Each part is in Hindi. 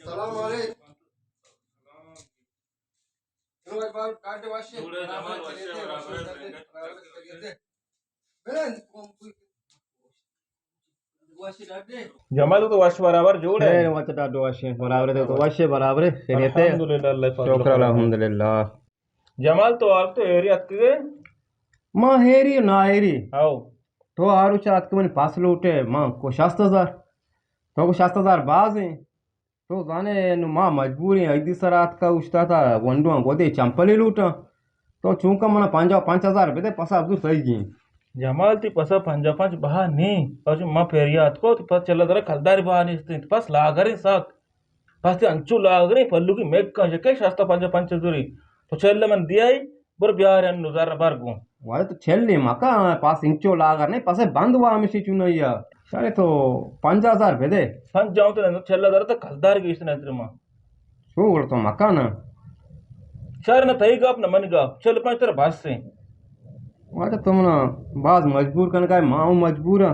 Salam alaikum. Rumah baru kade washe. Jamal तो वाश बराबर जोड़ है खैर वचटा दो वाशे बराबर है तो वाशे बराबर है खैरियत है अल्हम्दुलिल्लाह अल्लाह फजल शुक्र अल्हम्दुलिल्लाह जमाल तो आप तो एरिया अतके मां हेरी ना हेरी आओ तो आरु चात के मन पास लूटे मां को 60,000 तो को 60,000 बाज है तो जाने नु मां मजबूरी है इदी सरात का उस्ता था वंडो गोदे चंपली लूटा तो चूंका मना 5,000 रुपए दे पसा अब्दुल सही जी जमाल ती पसा पंजा पांच बहा नी और मां फेरिया अतको तो पस चला दरा खलदारी बहा नी स्थित पस लागरे साक पस ते अंचू लागरे पल्लू की मेक का जके शास्ता पंजा पंच जुरी तो चल मन दियाई बर ब्यार अन नुजार बारगो वाले तो छेल्ले माका पास इंचो लागर नहीं पसे बंद हुआ हमेशा चुनैया सारे तो 5,000 रुपए दे पंच जाऊं तो चला दरा तो खलदार की इसने तेरे मां शो तो मका ना शहर न थई गप न मन गप चल पंच तेरा भास से वाले तुम ना बाज मजबूर करने का माँ मजबूर है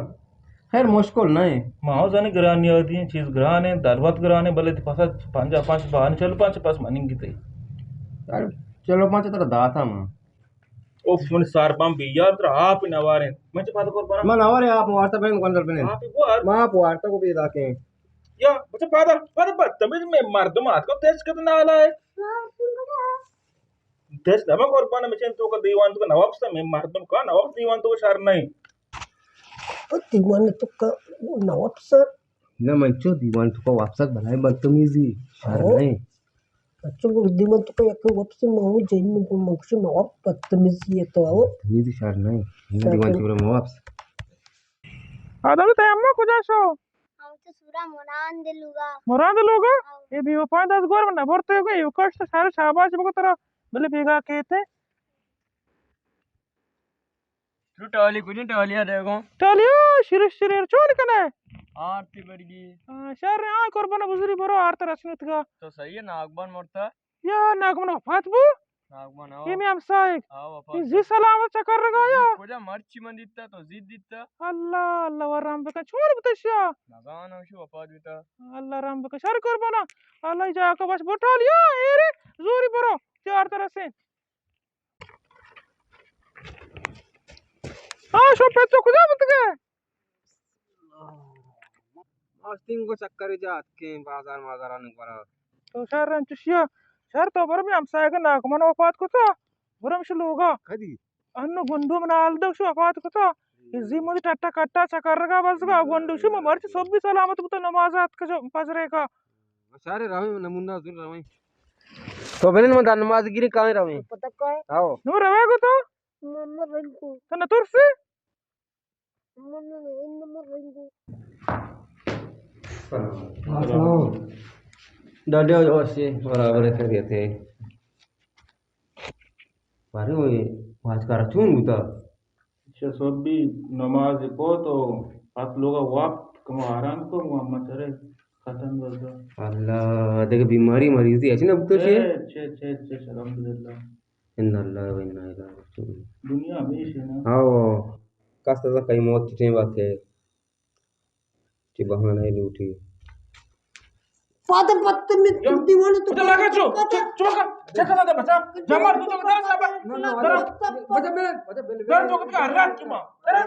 खैर मुश्किल नहीं माओ जाने ग्रानी आती है चीज ग्राने दरवत ग्राने भले तो पसा पंजा पांच बहाने चल पांच पास मनिंगी थई यार चलो पाँच तेरा दाता माँ ओ फुन सार बम भी यार तेरा आप ही नवारे मैं बात कर पा मन और आप वार्ता बहन कौन बने आप ही वो माँ आप वार्ता को भी दाके या बच्चा पादा पादा बदतमीज में मर्दम हाथ को तेज कितना आला है तेज दमा कर पाना मैं तो का दीवान तो का नवाब से मैं मर्दम का नवाब दीवान तो का शार नहीं दीवान तो का नवाब सर न मंचो दीवान तो को वापस बनाए बदतमीजी शर नहीं अच्छा वो दीवान तो का एक वापस माऊ जैन में को मक्सु नवाब बदतमीजी है तो आओ तमीजी शर नहीं न दीवान चूरा वापस आदम ते अम्मा को जासो हम तो सूरा मुराद लोग ये भी वो 5-10 गोर में भरते हो ये कष्ट सारे शाबाश बको तेरा भले बेगा कहते तू टाली कुछ टालिया देखो चलियो शिर शिर चोल कने आरती बढ़गी शहर रे आ कुर्बान बुजुरी बरो आरत रसनत का तो सही है नागबान मरता या नागमन फातबू नागबान आओ ये मैं हम साइक आओ जी सलामत चकर रगा या कोजा मर्ची मन दित्ता तो जिद दित्ता अल्लाह अल्लाह वराम बका छोड़ बतशिया नगान होशु अपाद बिता अल्लाह राम बका शर कुर्बाना अल्लाह जा का बस बटा लिया एरे जोरी बरो चार तरह से हां शो पे तो खुदा मत गए आस्तिंग को चक्कर जात के बाजार माजार आने पर तो शहर रंचशिया शहर तो बर में हम साइक नागमन वफात को तो बरम शलोगा कदी अन्नो गुंडू में नाल दो शो वफात को तो इजी मुझे टट्टा कट्टा चकर रगा बस का गुंडू शो मर्च सब भी सलामत तो नमाज़ात का जो पजरे का सारे रावी नमूना जुर रावी तो बने में नमाज गिरी कहां रावी पता का है आओ नो रवा को तो मम्मा रंगू तो न तुरसे मम्मा रंगू दादे ओसे बराबर कर थे पारे वो आज का चून उता अच्छा सब भी नमाज को तो आप लोग वाप कम आराम को मोहम्मद चले खत्म कर दो अल्लाह देख बीमारी मरीज थी ऐसी ना तो से छे अल्हम्दुलिल्लाह इन्ना अल्लाह व इन्ना इलैहि राजिऊन दुनिया में है ना आओ कास्ता कई मौत की बात है कि बहाना ही लूटी फादर बदतमीज तू दीवान तो चल लगा चो चोका चका ना बचा जमार तू चोका सब बचा मेरे डर चोका का रात की मां अरे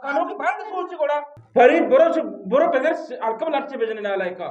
कानो की बात सोच कोड़ा फरीद बरो पेगर अलकम लक्ष्य भेजने ना लायका